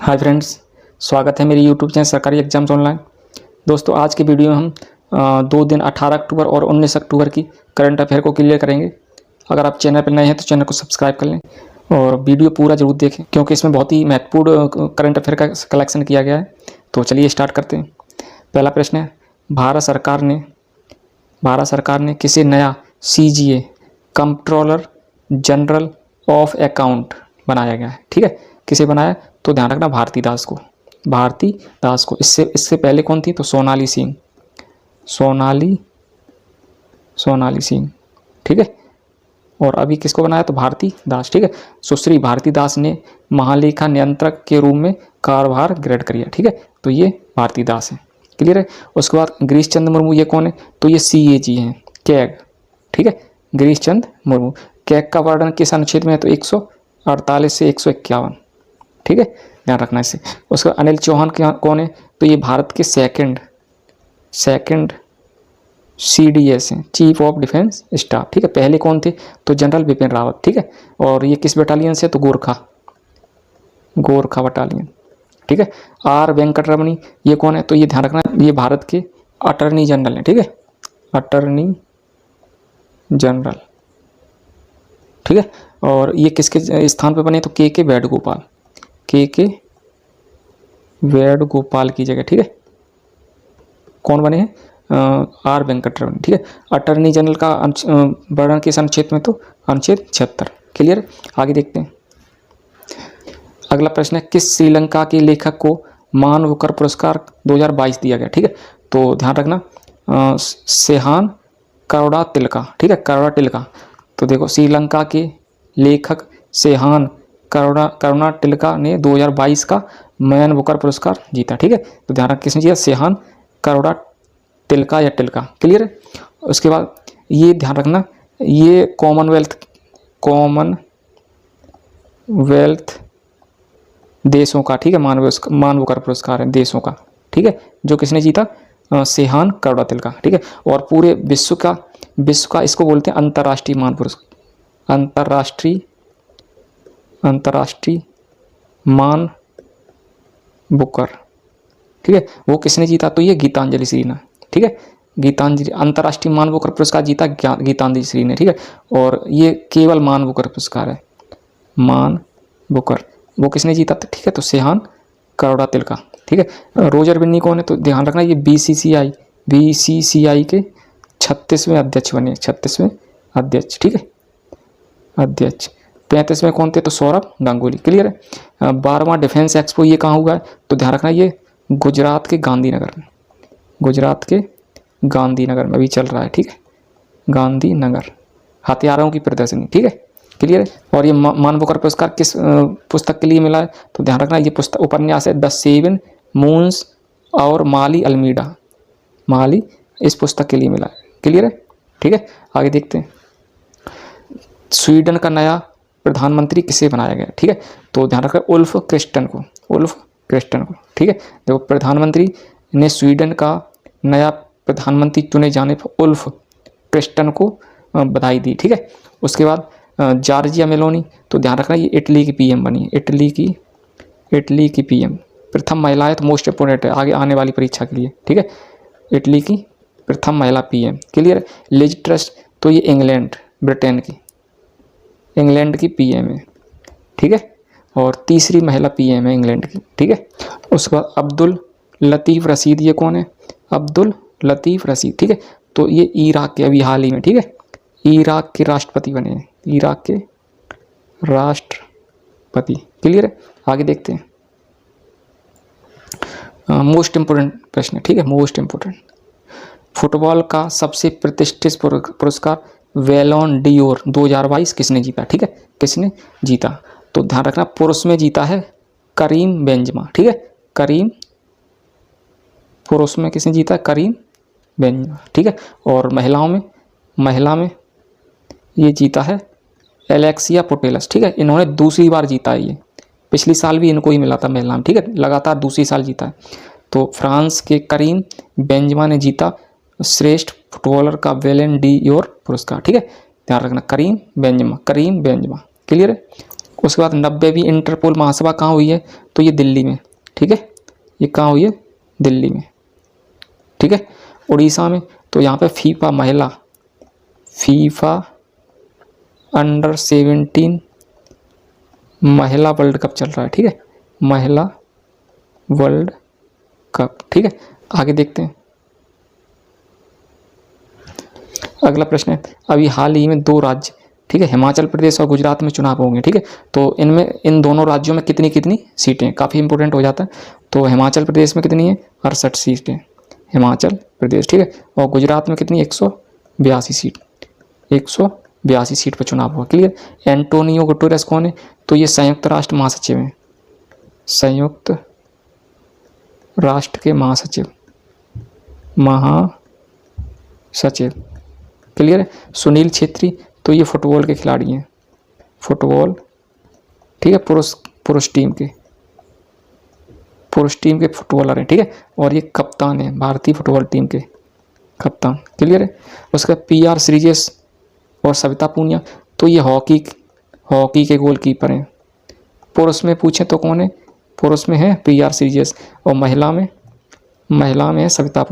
Hi friends, स्वागत है मेरी यूट्यूब चैनल सरकारी एग्जाम्स ऑनलाइन। दोस्तों, आज की वीडियो में हम 2 दिन 18 अक्टूबर और 19 अक्टूबर की करंट अफेयर को क्लियर करेंगे। अगर आप चैनल पर नए हैं तो चैनल को सब्सक्राइब कर लें और वीडियो पूरा जरूर देखें, क्योंकि इसमें बहुत ही महत्वपूर्ण करंट अफेयर का कलेक्शन किया गया है। तो चलिए स्टार्ट करते हैं। पहला प्रश्न है, भारत सरकार ने किसे नया CGA controller general of account बनाया गया है? ठीक है, किसे बनाया? तो ध्यान रखना, भारती दास को। इससे पहले कौन थी? तो सोनाली सिंह। ठीक है, और अभी किसको बनाया? तो भारती दास। ठीक है, सुश्री भारती दास ने महालेखा नियंत्रक के रूप में कार्यभार ग्रहण किया। ठीक है, तो ये भारती दास है। क्लियर है। उसके बाद गिरीश चंद्र मुर्मू, ये कौन है? तो ये CAG हैं, कैग। ठीक है, गिरीश चंद्र मुर्मू। कैग का वर्णन किस अनुच्छेद में है? तो 148 से 151। ठीक है, ध्यान रखना इससे। उसके बाद अनिल चौहान कौन है? तो ये भारत के सेकंड CDS हैं, चीफ ऑफ डिफेंस स्टाफ। ठीक है, पहले कौन थे? तो जनरल बिपिन रावत। ठीक है, और ये किस बटालियन से? तो गोरखा बटालियन। ठीक है, R वेंकटरमणी, ये कौन है? तो ये ध्यान रखना, ये भारत के अटर्नी जनरल हैं। ठीक है, अटर्नी जनरल। ठीक है, और ये किसके स्थान पे बने? तो के वेणुगोपाल की जगह। ठीक है, कौन बने हैं? R वेंकटरमण। ठीक है, अटर्नी जनरल का वर्णन किस अनुच्छेद में? तो अनुच्छेद 76। क्लियर है, आगे देखते हैं। अगला प्रश्न है, किस श्रीलंका के लेखक को मान बुकर पुरस्कार 2022 दिया गया? ठीक है, तो ध्यान रखना, सेहान करुणा तिलका। ठीक है, करुणा तिलका। तो देखो, श्रीलंका के लेखक सेहान करुणा तिलका ने 2022 का मैन बुकर पुरस्कार जीता। ठीक है, तो ध्यान रख, किसने जीता? सेहान करुणा तिलका या तिलका। क्लियर है। उसके बाद ये ध्यान रखना, ये कॉमनवेल्थ देशों का, ठीक है, मान बुकर पुरस्कार है देशों का। ठीक है, जो किसने जीता? सेहान करुणा तिलका। ठीक है, और पूरे विश्व का इसको बोलते हैं अंतर्राष्ट्रीय मान पुरस्कार, अंतर्राष्ट्रीय मान बुकर। ठीक है, वो किसने जीता? तो ये गीतांजलि श्री ने। ठीक है, गीतांजलि अंतर्राष्ट्रीय मान बुकर पुरस्कार जीता गीतांजलि श्री ने। ठीक है, और ये केवल मान बुकर पुरस्कार है, मान बुकर। वो किसने जीता? ठीक है, तो सेहान करुणा तिलका। ठीक है, रोजर बिन्नी कौन है? तो ध्यान रखना, ये BCCI के 36वें अध्यक्ष बने, 36वें अध्यक्ष। ठीक है, अध्यक्ष। 35वें कौन थे? तो सौरभ गांगुली। क्लियर है। 12वां डिफेंस एक्सपो ये कहाँ हुआ है? तो ध्यान रखना, ये गुजरात के गांधीनगर में अभी चल रहा है। ठीक है, गांधीनगर, हथियारों की प्रदर्शनी। ठीक है, क्लियर है। और ये मान बुकर पुरस्कार किस पुस्तक के लिए मिला है? तो ध्यान रखना, ये पुस्तक उपन्यास है द 7 मून्स और माली इस पुस्तक के लिए मिला है। क्लियर है। ठीक है, आगे देखते हैं। स्वीडन का नया प्रधानमंत्री किसे बनाया गया? ठीक है, तो ध्यान रखना, उल्फ क्रिस्टन को। ठीक है, देखो, प्रधानमंत्री ने स्वीडन का नया प्रधानमंत्री चुने जाने पर उल्फ क्रिस्टन को बधाई दी। ठीक है, उसके बाद जॉर्जिया मेलोनी, तो ध्यान रखना, ये इटली की PM बनी है, इटली की PM, प्रथम महिला है। तो मोस्ट इंपोर्टेंट है आगे आने वाली परीक्षा के लिए। ठीक है, इटली की प्रथम महिला PM। क्लियर है। लिज ट्रस्ट, तो ये इंग्लैंड की PM है। ठीक है, और तीसरी महिला PM है इंग्लैंड की। ठीक है, उसके बाद अब्दुल लतीफ़ रशीद, ये कौन है? अब्दुल लतीफ़ रशीद। ठीक है, तो ये इराक के अभी हाल ही में, ठीक है, इराक के राष्ट्रपति बने हैं, इराक के राष्ट्रपति। क्लियर है, आगे देखते हैं। मोस्ट इंपोर्टेंट प्रश्न। ठीक है, मोस्ट इंपोर्टेंट। फुटबॉल का सबसे प्रतिष्ठित पुरस्कार बैलोन ड'ओर 2022 किसने जीता? ठीक है, किसने जीता? तो ध्यान रखना, पुरुष में जीता है करीम बेंजमा। ठीक है, पुरुष में किसने जीता? Karim Benzema. ठीक है, और महिला में ये जीता है एलेक्सिया पुटेलस। ठीक है, इन्होंने दूसरी बार जीता है, ये पिछली साल भी इनको ही मिला था महिला में। ठीक है, लगातार दूसरी साल जीता है। तो फ्रांस के करीम बेंजमा ने जीता श्रेष्ठ फुटबॉलर का बैलोन ड'ओर पुरस्कार। ठीक है, ध्यान रखना, करीम बेंजमा। क्लियर है। उसके बाद 90वीं इंटरपोल महासभा कहाँ हुई है? तो ये दिल्ली में, ठीक है, ये कहाँ हुई है, दिल्ली में, ठीक है। उड़ीसा में तो यहाँ पे फीफा अंडर-17 महिला वर्ल्ड कप चल रहा है, ठीक है, महिला वर्ल्ड कप, ठीक है। आगे देखते हैं, अगला प्रश्न है, अभी हाल ही में 2 राज्य, ठीक है, हिमाचल प्रदेश और गुजरात में चुनाव होंगे, ठीक है। तो इनमें इन दोनों राज्यों में कितनी कितनी सीटें, काफ़ी इंपॉर्टेंट हो जाता है। तो हिमाचल प्रदेश में कितनी है, 68 सीटें हिमाचल प्रदेश, ठीक है, और गुजरात में कितनी, 182 सीट, 182 सीट पर चुनाव हुआ, क्लियर। एंटोनियो गुटेरेस कौन है, तो ये संयुक्त राष्ट्र महासचिव हैं, संयुक्त राष्ट्र के महासचिव, क्लियर है। सुनील छेत्री तो ये फुटबॉल के खिलाड़ी हैं, फुटबॉल, ठीक है, पुरुष टीम के फुटबॉलर हैं, ठीक है, और ये कप्तान है, भारतीय फुटबॉल टीम के कप्तान, क्लियर है। उसका PR श्रीजेश और सविता पूनिया तो ये हॉकी के गोलकीपर हैं। पुरुष में पूछें तो कौन है, पुरुष में है PR श्रीजेश, और महिला में है सविता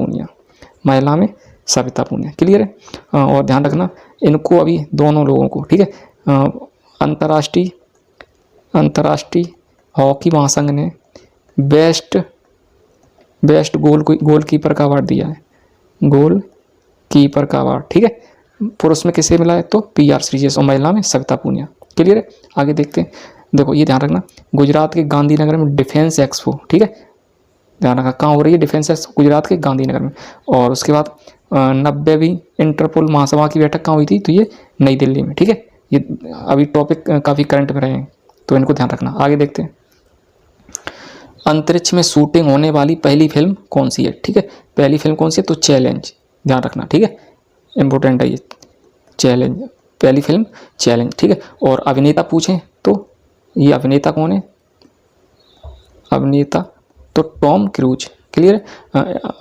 पूनिया, क्लियर है। और ध्यान रखना इनको, अभी दोनों लोगों को, ठीक है, अंतर्राष्ट्रीय हॉकी महासंघ ने बेस्ट गोलकीपर का अवार्ड दिया है, गोलकीपर का अवार्ड, ठीक है। पुरुष में किसे मिला है, तो PR श्रीजेश, और महिला में सविता पूनिया, क्लियर है। आगे देखते हैं, देखो ये ध्यान रखना, गुजरात के गांधीनगर में डिफेंस एक्सपो, ठीक है, ध्यान रखना कहाँ हो रही है, डिफेंस एक्सपो गुजरात के गांधीनगर में। और उसके बाद 90वीं इंटरपोल महासभा की बैठक कहाँ हुई थी, तो ये नई दिल्ली में, ठीक है। ये अभी टॉपिक काफ़ी करंट में रहे हैं, तो इनको ध्यान रखना। आगे देखते हैं, अंतरिक्ष में शूटिंग होने वाली पहली फिल्म कौन सी है, ठीक है, पहली फिल्म कौन सी है, तो चैलेंज, ध्यान रखना, ठीक है, इंपॉर्टेंट है ये, चैलेंज, पहली फिल्म चैलेंज, ठीक है। और अभिनेता पूछें तो ये अभिनेता कौन है, अभिनेता तो टॉम क्रूज, क्लियर है।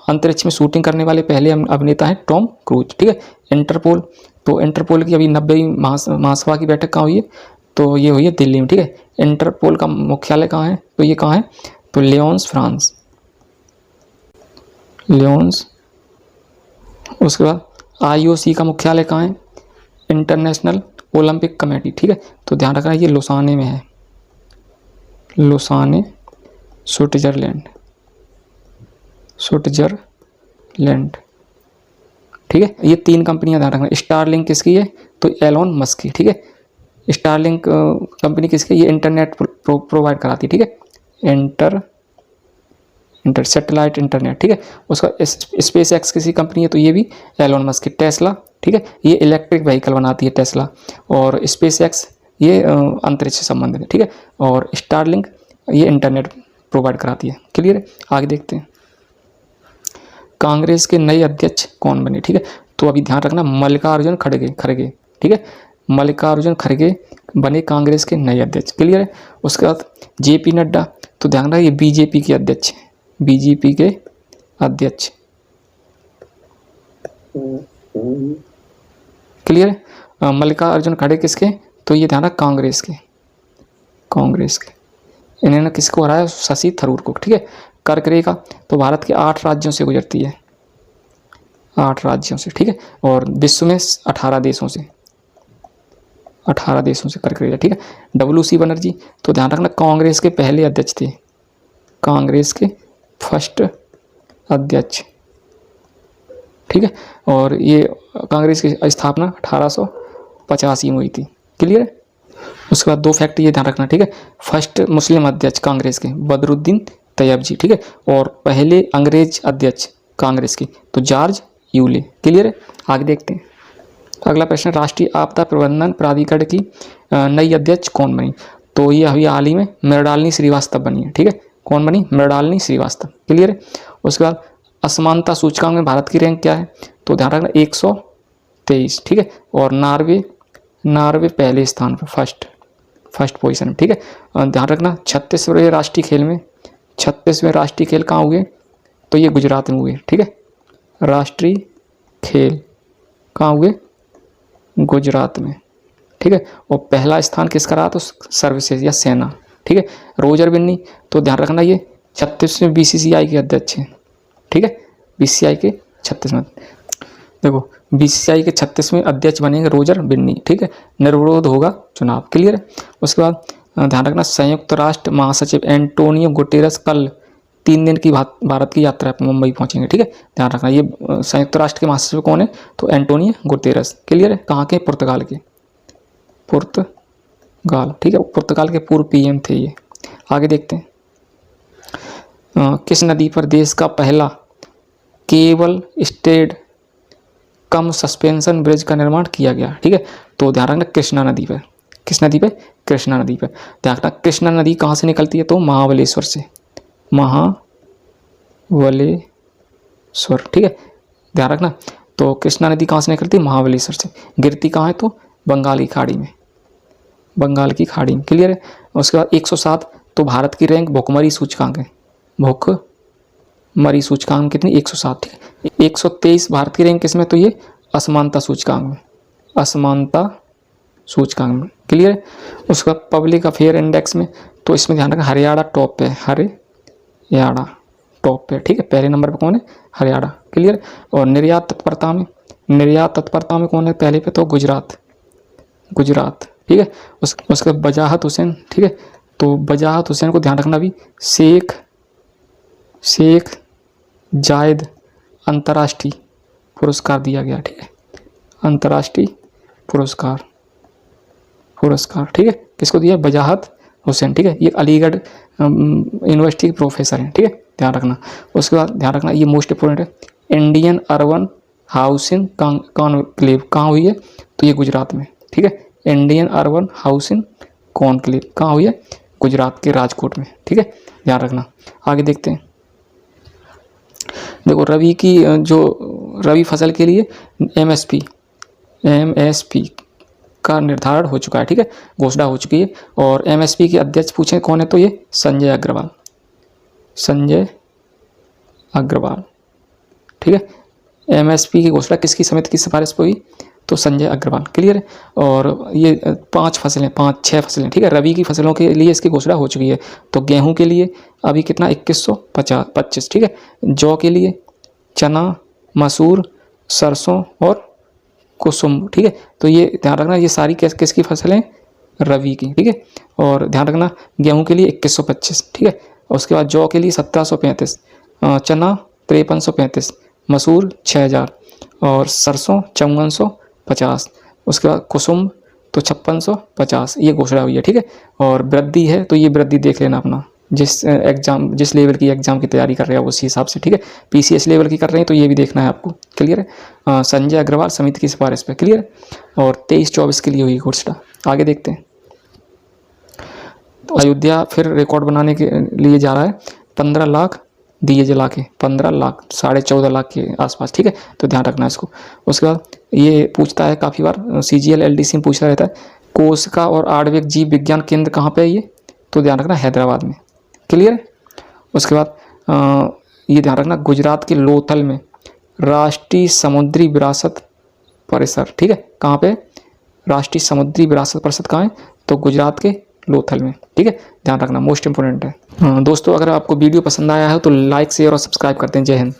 अंतरिक्ष में शूटिंग करने वाले पहले अभिनेता हैं टॉम क्रूज, ठीक है। इंटरपोल तो इंटरपोल की अभी 90वीं महासभा की बैठक कहाँ हुई है, तो ये हुई है दिल्ली में, ठीक है। इंटरपोल का मुख्यालय कहाँ है, तो ये कहाँ है, तो लियोन्स, फ्रांस, लियोन्स। उसके बाद IOC का मुख्यालय कहाँ है, इंटरनेशनल ओलंपिक कमेटी, ठीक है, तो ध्यान रखना ये लोसाने में है, लोसाने, स्विट्जरलैंड, ठीक है। ये 3 कंपनियां ध्यान रखना। स्टारलिंक किसकी है, तो एलोन मस्क की, ठीक है। स्टारलिंक कंपनी किसकी, ये इंटरनेट प्रोवाइड कराती है, ठीक है, सैटेलाइट इंटरनेट, ठीक है। उसका स्पेस एक्स किसी कंपनी है, तो ये भी एलोन मस्क की। टेस्ला, ठीक है, ये इलेक्ट्रिक व्हीकल बनाती है टेस्ला, और स्पेस एक्स ये अंतरिक्ष से संबंधित है, ठीक है। और स्टारलिंक ये इंटरनेट प्रोवाइड कराती है, क्लियर है। आगे देखते हैं, कांग्रेस के नए अध्यक्ष कौन बने, ठीक है, तो अभी ध्यान रखना मल्लिकार्जुन खड़गे, ठीक है, मल्लिकार्जुन खड़गे बने कांग्रेस के नए अध्यक्ष, क्लियर है। उसके बाद JP नड्डा, तो ध्यान रखना ये BJP के अध्यक्ष, BJP के अध्यक्ष, क्लियर है। मल्लिकार्जुन खड़गे किसके, तो ये ध्यान रखना कांग्रेस के। इन्होंने किसको हराया, शशि थरूर को, ठीक है। कर्क रेखा तो भारत के 8 राज्यों से गुजरती है, 8 राज्यों से, ठीक है, और विश्व में 18 देशों से कर्क रेखा, ठीक है। WC बनर्जी तो ध्यान रखना कांग्रेस के पहले अध्यक्ष थे, कांग्रेस के फर्स्ट अध्यक्ष, ठीक है। और ये कांग्रेस की स्थापना 1885 में हुई थी, क्लियर है। उसके बाद 2 फैक्ट ये ध्यान रखना, ठीक है। फर्स्ट मुस्लिम अध्यक्ष कांग्रेस के बदरुद्दीन तैयबजी, ठीक है, और पहले अंग्रेज अध्यक्ष कांग्रेस के तो जॉर्ज यूले, क्लियर है। आगे देखते हैं, अगला प्रश्न, राष्ट्रीय आपदा प्रबंधन प्राधिकरण की नई अध्यक्ष कौन बनी, तो ये अभी हाल ही में मृणालिनी श्रीवास्तव बनी है, ठीक है। कौन बनी, मृणालिनी श्रीवास्तव, क्लियर है। उसके बाद असमानता सूचकांक में भारत की रैंक क्या है, तो ध्यान रखना 123, ठीक है, और नॉर्वे पहले स्थान पर, फर्स्ट पोजीशन में, ठीक है। ध्यान रखना 36वें राष्ट्रीय खेल कहाँ हुए, तो ये गुजरात में हुए, ठीक है। राष्ट्रीय खेल कहाँ हुए, गुजरात में, ठीक है। और पहला स्थान किसका रहा, तो सर्विसेज या सेना, ठीक है। रोजर बिन्नी, तो ध्यान रखना ये 36वें बीसीसीआई के अध्यक्ष हैं, ठीक है। बीसीसीआई के 36वें, देखो बीसीसीआई के 36वें अध्यक्ष बनेंगे रोजर बिन्नी, ठीक है। निर्विरोध होगा चुनाव, क्लियर है। उसके बाद ध्यान रखना संयुक्त राष्ट्र महासचिव एंटोनियो गुटेरस कल 3 दिन की भारत की यात्रा पर मुंबई पहुंचेंगे, ठीक है। ध्यान रखना ये संयुक्त राष्ट्र के महासचिव कौन है, तो एंटोनियो गुटेरस, क्लियर है। कहाँ के, पुर्तगाल के, पुर्तगाल, ठीक है। पुर्तगाल के पूर्व पीएम थे ये। आगे देखते हैं, किस नदी पर देश का पहला केबल स्टेड कम सस्पेंशन ब्रिज का निर्माण किया गया, ठीक है। तो ध्यान रखना कृष्णा नदी पर, किस नदी पे, कृष्णा नदी पर। ध्यान रखना कृष्णा नदी कहाँ से निकलती है, तो महाबलेश्वर से, महाबलेश्वर, ठीक है। ध्यान रखना, तो कृष्णा नदी कहाँ से निकलती है, महाबलेश्वर से। गिरती कहाँ है, तो बंगाल की खाड़ी में, बंगाल की खाड़ी में, क्लियर है। उसके बाद 107, तो भारत की रैंक भुखमरी सूचकांक है, भुखमरी सूचकांक कितनी, 107, ठीक है। 123 भारत की रैंक किसमें, तो ये असमानता सूचकांक में, असमानता सूचकांक में, क्लियर है। उसका पब्लिक अफेयर इंडेक्स में, तो इसमें ध्यान रखना हरियाणा टॉप पे, हरियाणा टॉप पे, ठीक है। पहले नंबर पे कौन है, हरियाणा, क्लियर। और निर्यात तत्परता में, निर्यात तत्परता में कौन है पहले पे, तो गुजरात, गुजरात, ठीक है। उसके बजाहत हुसैन, ठीक है। तो बजाहत हुसैन को ध्यान रखना भी शेख जायद अंतर्राष्ट्रीय पुरस्कार दिया गया, ठीक है। अंतर्राष्ट्रीय पुरस्कार, ठीक है। किसको दिया, बजाहत हुसैन, ठीक है। ये अलीगढ़ यूनिवर्सिटी के प्रोफेसर हैं, ठीक है, ध्यान रखना। उसके बाद ध्यान रखना ये मोस्ट इंपोर्टेंट है, इंडियन अर्बन हाउसिंग कॉन्क्लेव कहाँ हुई है, तो ये गुजरात में, ठीक है। इंडियन अर्बन हाउसिंग कॉन्क्लेव कहाँ हुई है, गुजरात के राजकोट में, ठीक है, ध्यान रखना। आगे देखते हैं, देखो रबी की जो रबी फसल के लिए एमएसपी का निर्धारण हो चुका है, ठीक है, घोषणा हो चुकी है। और एमएसपी के अध्यक्ष पूछे कौन है, तो ये संजय अग्रवाल, संजय अग्रवाल, ठीक है। एमएसपी की घोषणा किसकी समिति की सिफारिश पर हुई, तो संजय अग्रवाल, क्लियर है। और ये 5 फसलें, 5-6 फसलें, ठीक है, रबी की फसलों के लिए इसकी घोषणा हो चुकी है। तो गेहूं के लिए अभी कितना 2125, ठीक है। जौ के लिए चना, मसूर, सरसों और कुसुम, ठीक है। तो ये ध्यान रखना ये सारी किसकी फसलें, रबी की, ठीक है। और ध्यान रखना गेहूं के लिए 2125, ठीक है। और उसके बाद जौ के लिए 1735, चना 5335, मसूर 6000 और सरसों 5450। उसके बाद कुसुम तो 5650, ये घोषणा हुई है, ठीक है। और वृद्धि है तो ये वृद्धि देख लेना अपना, जिस लेवल की एग्जाम की तैयारी कर रहे हो उसी हिसाब से, ठीक है। पीसीएस लेवल की कर रहे हैं तो ये भी देखना है आपको, क्लियर है। संजय अग्रवाल समिति की सिफारिश पे, क्लियर है। और 23-24 के लिए हुई घोषणा। आगे देखते हैं, तो अयोध्या फिर रिकॉर्ड बनाने के लिए जा रहा है, 15 लाख दिए जला के, 15 लाख 14.5 लाख के आसपास, ठीक है। तो ध्यान रखना इसको। उसके बाद ये पूछता है काफ़ी बार, CGL LDC में पूछता रहता है, कोशिका और आणविक जीव विज्ञान केंद्र कहाँ पे है ये, तो ध्यान रखना हैदराबाद में, क्लियर है। उसके बाद ये ध्यान रखना गुजरात के लोथल में राष्ट्रीय समुद्री विरासत परिसर, ठीक है। कहाँ पे, राष्ट्रीय समुद्री विरासत परिषद कहाँ है, तो गुजरात के लोथल में, ठीक है, ध्यान रखना, मोस्ट इंपोर्टेंट है। दोस्तों अगर आपको वीडियो पसंद आया है तो लाइक शेयर और सब्सक्राइब करते हैं। जय हिंद।